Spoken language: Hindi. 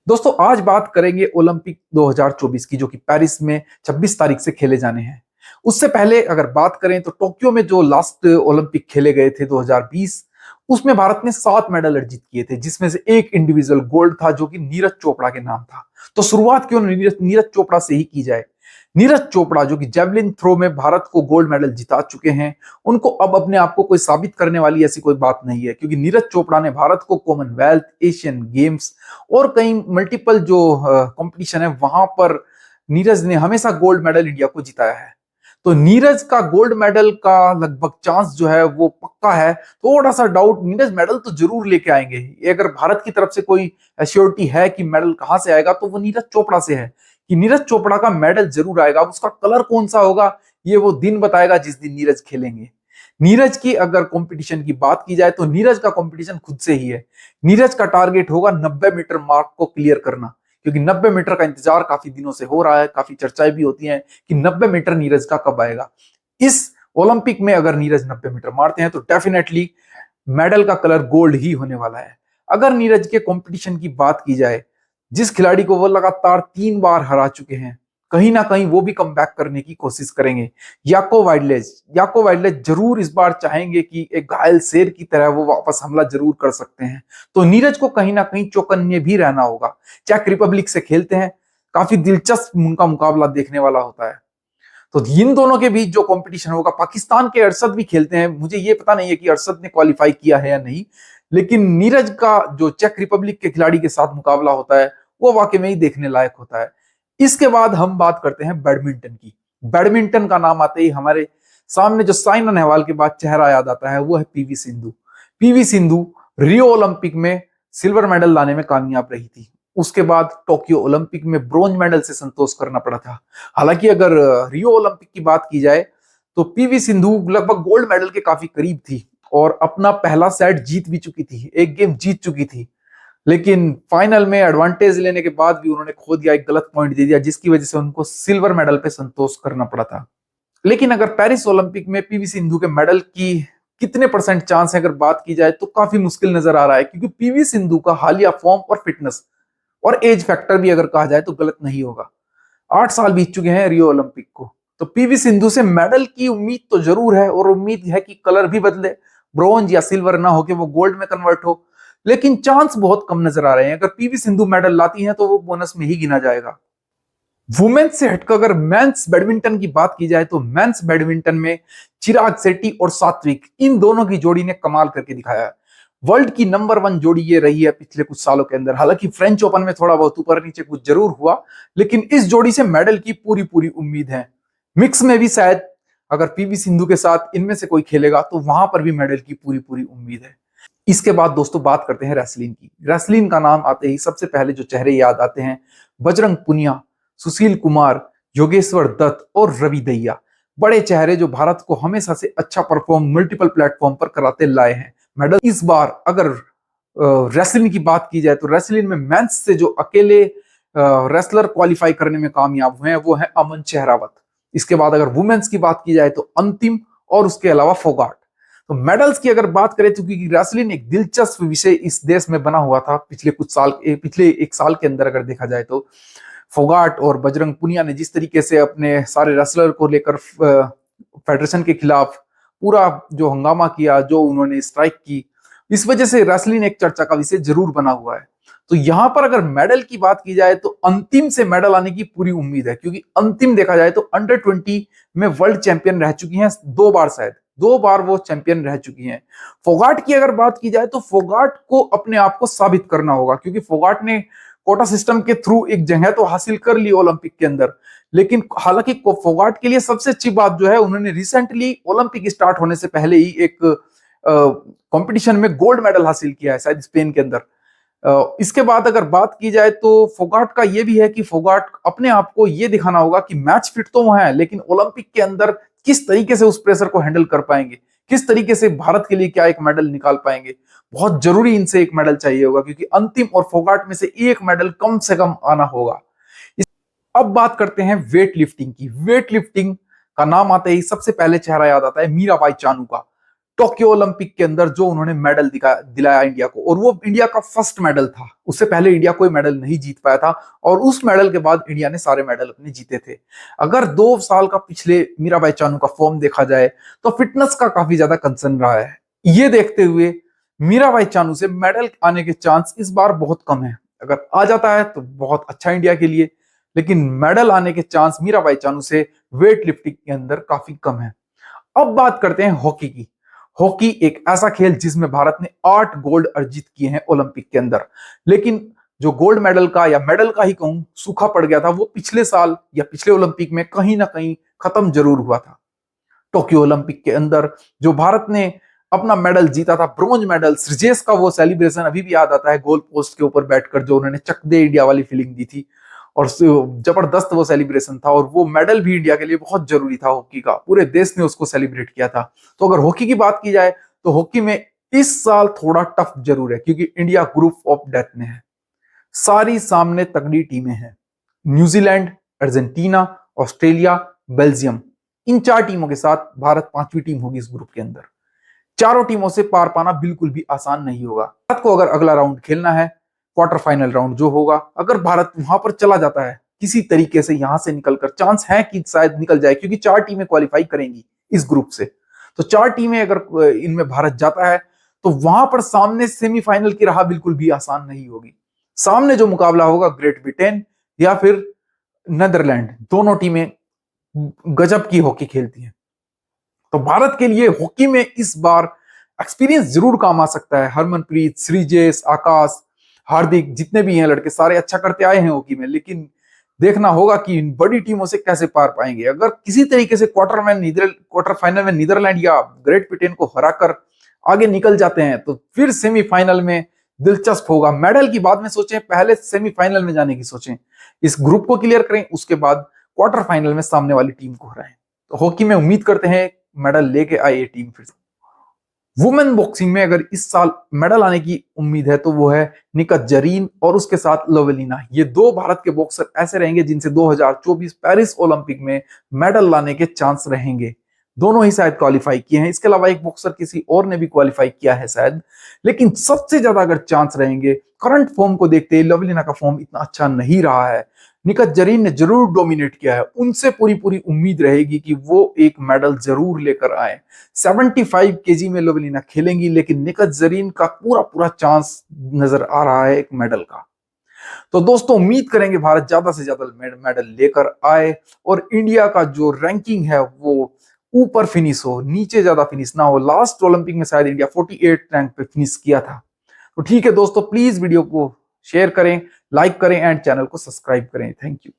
दोस्तों आज बात करेंगे ओलंपिक 2024 की, जो कि पेरिस में 26 तारीख से खेले जाने हैं। उससे पहले अगर बात करें तो टोक्यो में जो लास्ट ओलंपिक खेले गए थे 2020, उसमें भारत ने 7 मेडल अर्जित किए थे, जिसमें से एक इंडिविजुअल गोल्ड था जो कि नीरज चोपड़ा के नाम था। तो शुरुआत क्यों नीरज चोपड़ा से ही की जाए। नीरज चोपड़ा जो कि जेवलिन थ्रो में भारत को गोल्ड मेडल जिता चुके हैं, उनको अब अपने आप को कोई साबित करने वाली ऐसी कोई बात नहीं है, क्योंकि नीरज चोपड़ा ने भारत को कॉमनवेल्थ, एशियन गेम्स और कई मल्टीपल जो कंपटीशन है वहां पर नीरज ने हमेशा गोल्ड मेडल इंडिया को जिताया है। तो नीरज का गोल्ड मेडल का लगभग चांस जो है वो पक्का है। थोड़ा सा डाउट, नीरज मेडल तो जरूर लेके आएंगे। ये अगर भारत की तरफ से कोई एश्योरिटी है कि मेडल कहां से आएगा तो वो नीरज चोपड़ा से है, कि नीरज चोपड़ा का मेडल जरूर आएगा। उसका कलर कौन सा होगा ये वो दिन बताएगा जिस दिन नीरज खेलेंगे। नीरज की अगर कंपटीशन की बात की जाए तो नीरज का कंपटीशन खुद से ही है। नीरज का टारगेट होगा 90 मीटर मार्क को क्लियर करना, क्योंकि 90 मीटर का इंतजार काफी दिनों से हो रहा है। काफी चर्चाएं भी होती हैं कि 90 मीटर नीरज का कब आएगा। इस ओलंपिक में अगर नीरज 90 मीटर मारते हैं तो डेफिनेटली मेडल का कलर गोल्ड ही होने वाला है। अगर नीरज के कंपटीशन की बात की जाए, जिस खिलाड़ी को वो लगातार 3 बार हरा चुके हैं, कहीं ना कहीं वो भी कम बैक करने की कोशिश करेंगे। याको वाइल्डलेज जरूर इस बार चाहेंगे कि एक घायल शेर की तरह वो वापस हमला जरूर कर सकते हैं। तो नीरज को कहीं ना कहीं चौकन्ने भी रहना होगा। चेक रिपब्लिक से खेलते हैं, काफी दिलचस्प उनका मुकाबला देखने वाला होता है। तो इन दोनों के बीच जो कंपटीशन होगा, पाकिस्तान के अरशद भी खेलते हैं। मुझे ये पता नहीं है कि अरशद ने क्वालिफाई किया है या नहीं, लेकिन नीरज का जो चेक रिपब्लिक के खिलाड़ी के साथ मुकाबला होता है वो वाकई में ही देखने लायक होता है। इसके बाद हम बात करते हैं बैडमिंटन की। बैडमिंटन का नाम आते ही हमारे सामने जो साइना नेहवाल के बाद चेहरा याद आता है वो है PV Sindhu. PV Sindhu Rio Olympic में सिल्वर मेडल लाने में कामयाब रही थी। उसके बाद टोक्यो ओलंपिक में ब्रोंज मेडल से संतोष करना पड़ा था। हालांकि अगर रियो ओलंपिक की बात की जाए तो पीवी सिंधु लगभग गोल्ड मेडल के काफी करीब थी और अपना पहला सेट जीत भी चुकी थी, एक गेम जीत चुकी थी। लेकिन फाइनल में एडवांटेज लेने के बाद भी उन्होंने खो दिया, एक गलत पॉइंट दे दिया, जिसकी वजह से उनको सिल्वर मेडल पे संतोष करना पड़ा था। लेकिन अगर पेरिस ओलंपिक में पीवी सिंधु के मेडल की कितने परसेंट चांस है अगर बात की जाए तो काफी मुश्किल नजर आ रहा है, क्योंकि पीवी सिंधु का हालिया फॉर्म और फिटनेस और एज फैक्टर भी अगर कहा जाए तो गलत नहीं होगा। 8 साल बीत चुके हैं रियो ओलंपिक को। तो पीवी सिंधु से मेडल की उम्मीद तो जरूर है, और उम्मीद है कि कलर भी बदले, ब्रॉन्ज या सिल्वर ना हो कि वो गोल्ड में कन्वर्ट हो। लेकिन चांस बहुत कम नजर आ रहे हैं। अगर पीवी सिंधु मेडल लाती हैं तो वो बोनस में ही गिना जाएगा। वुमेन्स से हटकर अगर मेंस बैडमिंटन की बात की जाए तो मेंस बैडमिंटन में चिराग शेट्टी और सात्विक, इन दोनों की जोड़ी ने कमाल करके दिखाया है। वर्ल्ड की नंबर 1 जोड़ी ये रही है पिछले कुछ सालों के अंदर। हालांकि फ्रेंच ओपन में थोड़ा बहुत ऊपर नीचे कुछ जरूर हुआ, लेकिन इस जोड़ी से मेडल की पूरी पूरी उम्मीद है। मिक्स में भी शायद अगर पीवी सिंधु के साथ इनमें से कोई खेलेगा तो वहां पर भी मेडल की पूरी पूरी उम्मीद है। इसके बाद दोस्तों बात करते हैं रेसलिंग की। रेसलिंग का नाम आते ही सबसे पहले जो चेहरे याद आते हैं, बजरंग पुनिया, सुशील कुमार, योगेश्वर दत्त और रवि दहिया। बड़े चेहरे जो भारत को हमेशा से अच्छा परफॉर्म मल्टीपल प्लेटफॉर्म पर कराते लाए हैं। मेडल इस बार अगर रेसलिंग की बात की जाए तो रेसलिंग में मेंस से जो अकेले रेसलर क्वालिफाई करने में कामयाब हुए हैं वो है अमन चेहरावत। इसके बाद अगर वुमेन्स की बात की जाए तो अंतिम और उसके अलावा फोगाट। तो मेडल्स की अगर बात करें तो क्योंकि रेसलिंग एक दिलचस्प विषय इस देश में बना हुआ था पिछले 1 साल के अंदर अगर देखा जाए तो फोगाट और बजरंग पुनिया ने जिस तरीके से अपने सारे रेसलर को लेकर फेडरेशन के खिलाफ पूरा जो हंगामा किया, जो उन्होंने स्ट्राइक की, इस वजह से रेसलिंग एक चर्चा का विषय जरूर बना हुआ है। तो यहां पर अगर मेडल की बात की जाए तो अंतिम से मेडल आने की पूरी उम्मीद है, क्योंकि अंतिम देखा जाए तो अंडर 20 में वर्ल्ड चैंपियन रह चुकी हैं 2 बार, शायद 2 बार वो चैंपियन रह चुकी हैं। फोगाट की अगर बात की जाए तो फोगाट को अपने आप को साबित करना होगा, क्योंकि फोगाट ने कोटा सिस्टम के थ्रू एक जगह तो हासिल कर ली ओलंपिक के अंदर। लेकिन हालांकि फोगाट के लिए सबसे अच्छी बात जो है, उन्होंने रिसेंटली ओलंपिक स्टार्ट होने से पहले ही एक कंपटीशन में गोल्ड मेडल हासिल किया है, शायद स्पेन के अंदर। इसके बाद अगर बात की जाए तो फोगाट का यह भी है कि फोगाट अपने आप को यह दिखाना होगा कि मैच फिट तो वो है, लेकिन ओलंपिक के अंदर किस तरीके से उस प्रेशर को हैंडल कर पाएंगे, किस तरीके से भारत के लिए क्या एक मेडल निकाल पाएंगे। बहुत जरूरी इनसे एक मेडल चाहिए होगा, क्योंकि अंतिम और फोगाट में से एक मेडल कम से कम आना होगा। अब बात करते हैं वेट लिफ्टिंग की। वेट लिफ्टिंग का नाम आते ही सबसे पहले चेहरा याद आता है मीराबाई चानू का। टोक्यो ओलंपिक के अंदर जो उन्होंने मेडल दिलाया इंडिया को, और वो इंडिया का फर्स्ट मेडल था। उससे पहले इंडिया कोई मेडल नहीं जीत पाया था, और उस मेडल के बाद इंडिया ने सारे मेडल अपने जीते थे। अगर 2 साल का पिछले मीराबाई चानू का फॉर्म देखा जाए तो फिटनेस का काफी ज्यादा कंसर्न रहा है। ये देखते हुए मीराबाई चानू से मेडल आने के चांस इस बार बहुत कम है। अगर आ जाता है तो बहुत अच्छा इंडिया के लिए, लेकिन मेडल आने के चांस मीराबाई चानू से वेट लिफ्टिंग के अंदर काफी कम है। अब बात करते हैं हॉकी की। हॉकी एक ऐसा खेल जिसमें भारत ने 8 गोल्ड अर्जित किए हैं ओलंपिक के अंदर, लेकिन जो गोल्ड मेडल का या मेडल का ही कहूं सूखा पड़ गया था, वो पिछले साल या पिछले ओलंपिक में कहीं ना कहीं खत्म जरूर हुआ था। टोक्यो ओलंपिक के अंदर जो भारत ने अपना मेडल जीता था, ब्रोंज मेडल, सृजेश का वो सेलिब्रेशन अभी भी याद आता है, गोल पोस्ट के ऊपर बैठकर जो उन्होंने चक दे इंडिया वाली फीलिंग दी थी, और जबरदस्त वो सेलिब्रेशन था। और वो मेडल भी इंडिया के लिए बहुत जरूरी था हॉकी का, पूरे देश ने उसको सेलिब्रेट किया था। तो अगर हॉकी की बात की जाए तो हॉकी में इस साल थोड़ा टफ जरूर है, क्योंकि इंडिया ग्रुप ऑफ डेथ में है। सारी सामने तगड़ी टीमें हैं, न्यूजीलैंड, अर्जेंटीना, ऑस्ट्रेलिया, बेल्जियम। इन 4 टीमों के साथ भारत 5वीं टीम होगी इस ग्रुप के अंदर। चारों टीमों से पार पाना बिल्कुल भी आसान नहीं होगा। भारत को अगर अगला राउंड खेलना है, क्वार्टर फाइनल राउंड जो होगा, अगर भारत वहां पर चला जाता है किसी तरीके से, यहां से निकलकर, चांस है कि शायद निकल जाए, क्योंकि 4 टीमें क्वालिफाई करेंगी इस ग्रुप से। तो 4 टीमें अगर इनमें भारत जाता है तो वहां पर सामने सेमीफाइनल की राह बिल्कुल भी आसान नहीं होगी। सामने जो मुकाबला होगा ग्रेट ब्रिटेन या फिर नेदरलैंड, दोनों टीमें गजब की हॉकी खेलती हैं। तो भारत के लिए हॉकी में इस बार एक्सपीरियंस जरूर काम आ सकता है। हरमनप्रीत, श्रीजेश, आकाश, हार्दिक, जितने भी हैं लड़के, सारे अच्छा करते आए हैं हॉकी में, लेकिन देखना होगा कि इन बड़ी टीमों से कैसे पार पाएंगे। अगर किसी तरीके से क्वार्टर फाइनल में नीदरलैंड या ग्रेट ब्रिटेन को हराकर आगे निकल जाते हैं तो फिर सेमीफाइनल में दिलचस्प होगा। मेडल की बाद में सोचें, पहले सेमीफाइनल में जाने की सोचें, इस ग्रुप को क्लियर करें, उसके बाद क्वार्टर फाइनल में सामने वाली टीम को हराएं। तो हॉकी में उम्मीद करते हैं मेडल लेके आए ये टीम फिर से। वुमेन बॉक्सिंग में अगर इस साल मेडल आने की उम्मीद है तो वो है निकहत जरीन और उसके साथ लवलीना। ये 2 भारत के बॉक्सर ऐसे रहेंगे जिनसे 2024 पेरिस ओलंपिक में मेडल लाने के चांस रहेंगे। दोनों ही शायद क्वालिफाई किए हैं, इसके अलावा एक बॉक्सर किसी और ने भी क्वालिफाई किया है शायद, लेकिन सबसे ज्यादा अगर चांस रहेंगे, करंट फॉर्म को देखते लवलीना का फॉर्म इतना अच्छा नहीं रहा है, निकहत जरीन ने जरूर डोमिनेट किया है, उनसे पूरी पूरी उम्मीद रहेगी कि वो एक मेडल जरूर लेकर आए। 75 केजी में लवलीना खेलेंगी, लेकिन निकहत जरीन का पूरा पूरा चांस नजर आ रहा है एक मेडल का। तो दोस्तों उम्मीद करेंगे भारत ज्यादा से ज्यादा मेडल लेकर आए और इंडिया का जो रैंकिंग है वो ऊपर फिनिश हो, नीचे ज्यादा फिनिश ना हो। लास्ट ओलंपिक में शायद इंडिया 48 रैंक पे फिनिश किया था। तो ठीक है दोस्तों, प्लीज वीडियो को शेयर करें, लाइक करें एंड चैनल को सब्सक्राइब करें। Thank you.